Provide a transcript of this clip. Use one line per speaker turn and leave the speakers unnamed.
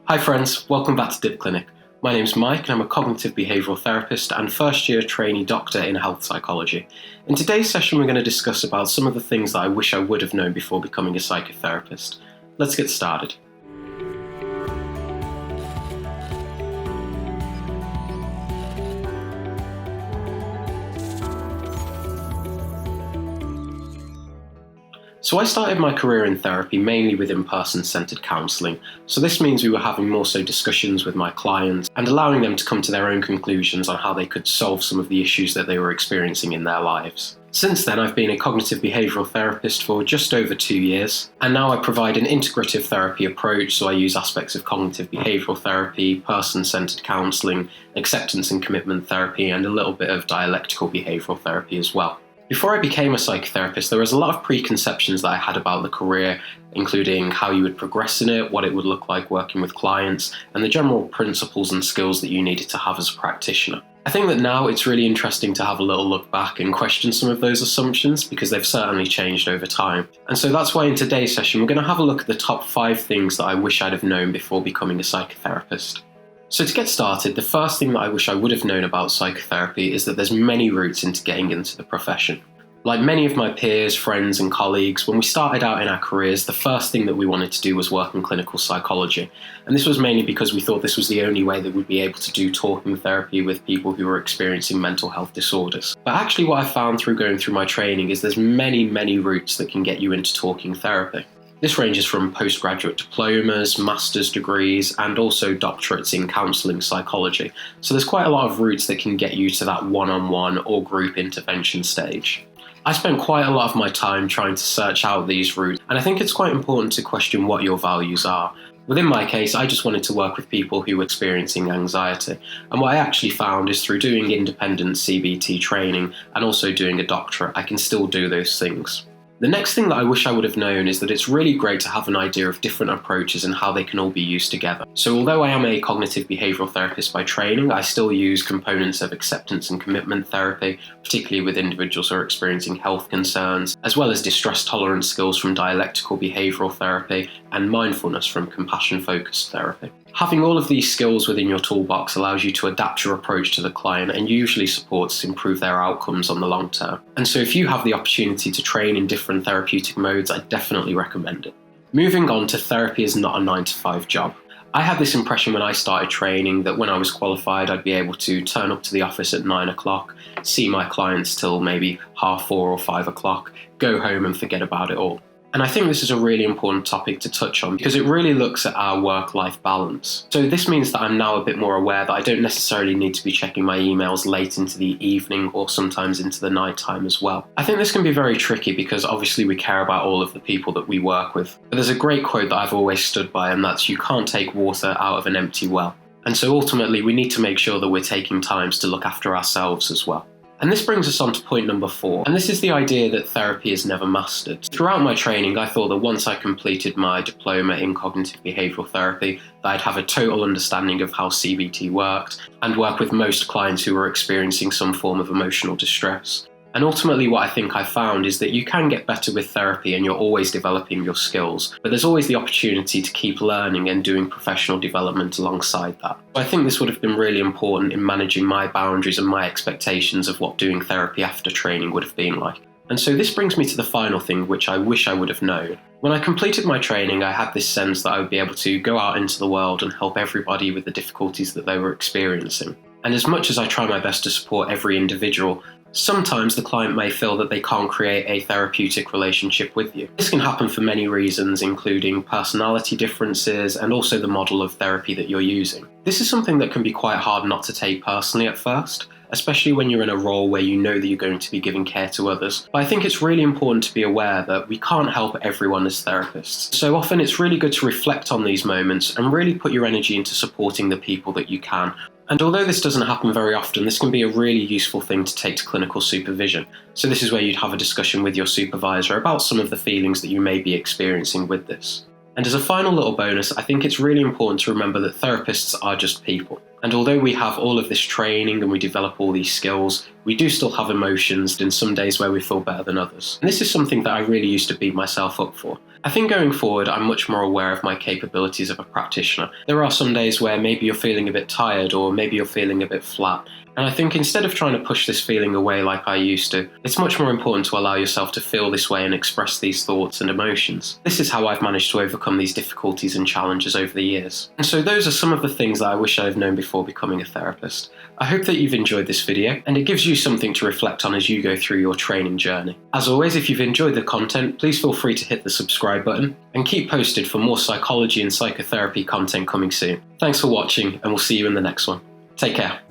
Hi friends, welcome back to Dip Clinic. My name's Mike and I'm a cognitive behavioural therapist and first year trainee doctor in health psychology. In today's session we're going to discuss about some of the things that I wish I would have known before becoming a psychotherapist. Let's get started. So I started my career in therapy mainly with in-person-centred counselling, so this means we were having more so discussions with my clients and allowing them to come to their own conclusions on how they could solve some of the issues that they were experiencing in their lives. Since then, I've been a cognitive behavioural therapist for just over 2 years, and now I provide an integrative therapy approach, so I use aspects of cognitive behavioural therapy, person-centred counselling, acceptance and commitment therapy, and a little bit of dialectical behavioural therapy as well. Before I became a psychotherapist, there was a lot of preconceptions that I had about the career, including how you would progress in it, what it would look like working with clients, and the general principles and skills that you needed to have as a practitioner. I think that now it's really interesting to have a little look back and question some of those assumptions because they've certainly changed over time. And so that's why in today's session we're going to have a look at the top 5 things that I wish I'd have known before becoming a psychotherapist. So to get started, the first thing that I wish I would have known about psychotherapy is that there's many routes into getting into the profession. Like many of my peers, friends and colleagues, when we started out in our careers, the first thing that we wanted to do was work in clinical psychology. And this was mainly because we thought this was the only way that we'd be able to do talking therapy with people who were experiencing mental health disorders. But actually what I found through going through my training is there's many routes that can get you into talking therapy. This ranges from postgraduate diplomas, master's degrees, and also doctorates in counselling psychology. So there's quite a lot of routes that can get you to that one-on-one or group intervention stage. I spent quite a lot of my time trying to search out these routes, and I think it's quite important to question what your values are. Within my case, I just wanted to work with people who were experiencing anxiety, and what I actually found is through doing independent CBT training and also doing a doctorate, I can still do those things. The next thing that I wish I would have known is that it's really great to have an idea of different approaches and how they can all be used together. So although I am a cognitive behavioural therapist by training, I still use components of acceptance and commitment therapy, particularly with individuals who are experiencing health concerns, as well as distress tolerance skills from dialectical behavioural therapy and mindfulness from compassion-focused therapy. Having all of these skills within your toolbox allows you to adapt your approach to the client and usually supports improve their outcomes on the long term. And so if you have the opportunity to train in different therapeutic modes, I definitely recommend it. Moving on to therapy is not a 9-to-5 job. I had this impression when I started training that when I was qualified, I'd be able to turn up to the office at 9 o'clock, see my clients till maybe 4:30 or 5 o'clock, go home and forget about it all. And I think this is a really important topic to touch on because it really looks at our work-life balance. So this means that I'm now a bit more aware that I don't necessarily need to be checking my emails late into the evening or sometimes into the night time as well. I think this can be very tricky because obviously we care about all of the people that we work with. But there's a great quote that I've always stood by, and that's you can't take water out of an empty well. And so ultimately we need to make sure that we're taking times to look after ourselves as well. And this brings us on to point number 4, and this is the idea that therapy is never mastered. Throughout my training, I thought that once I completed my diploma in cognitive behavioural therapy, that I'd have a total understanding of how CBT worked and work with most clients who were experiencing some form of emotional distress. And ultimately what I think I found is that you can get better with therapy and you're always developing your skills, but there's always the opportunity to keep learning and doing professional development alongside that. I think this would have been really important in managing my boundaries and my expectations of what doing therapy after training would have been like. And so this brings me to the final thing which I wish I would have known. When I completed my training, I had this sense that I would be able to go out into the world and help everybody with the difficulties that they were experiencing. And as much as I try my best to support every individual, sometimes the client may feel that they can't create a therapeutic relationship with you. This can happen for many reasons, including personality differences and also the model of therapy that you're using. This is something that can be quite hard not to take personally at first, especially when you're in a role where you know that you're going to be giving care to others. But I think it's really important to be aware that we can't help everyone as therapists. So often it's really good to reflect on these moments and really put your energy into supporting the people that you can. And although this doesn't happen very often, this can be a really useful thing to take to clinical supervision. So this is where you'd have a discussion with your supervisor about some of the feelings that you may be experiencing with this. And as a final little bonus, I think it's really important to remember that therapists are just people. And although we have all of this training and we develop all these skills, we do still have emotions and some days where we feel better than others. And this is something that I really used to beat myself up for. I think going forward, I'm much more aware of my capabilities of a practitioner. There are some days where maybe you're feeling a bit tired or maybe you're feeling a bit flat. And I think instead of trying to push this feeling away like I used to, it's much more important to allow yourself to feel this way and express these thoughts and emotions. This is how I've managed to overcome these difficulties and challenges over the years. And so those are some of the things that I wish I'd known before becoming a therapist. I hope that you've enjoyed this video and it gives you something to reflect on as you go through your training journey. As always, if you've enjoyed the content, please feel free to hit the subscribe button and keep posted for more psychology and psychotherapy content coming soon. Thanks for watching and we'll see you in the next one. Take care.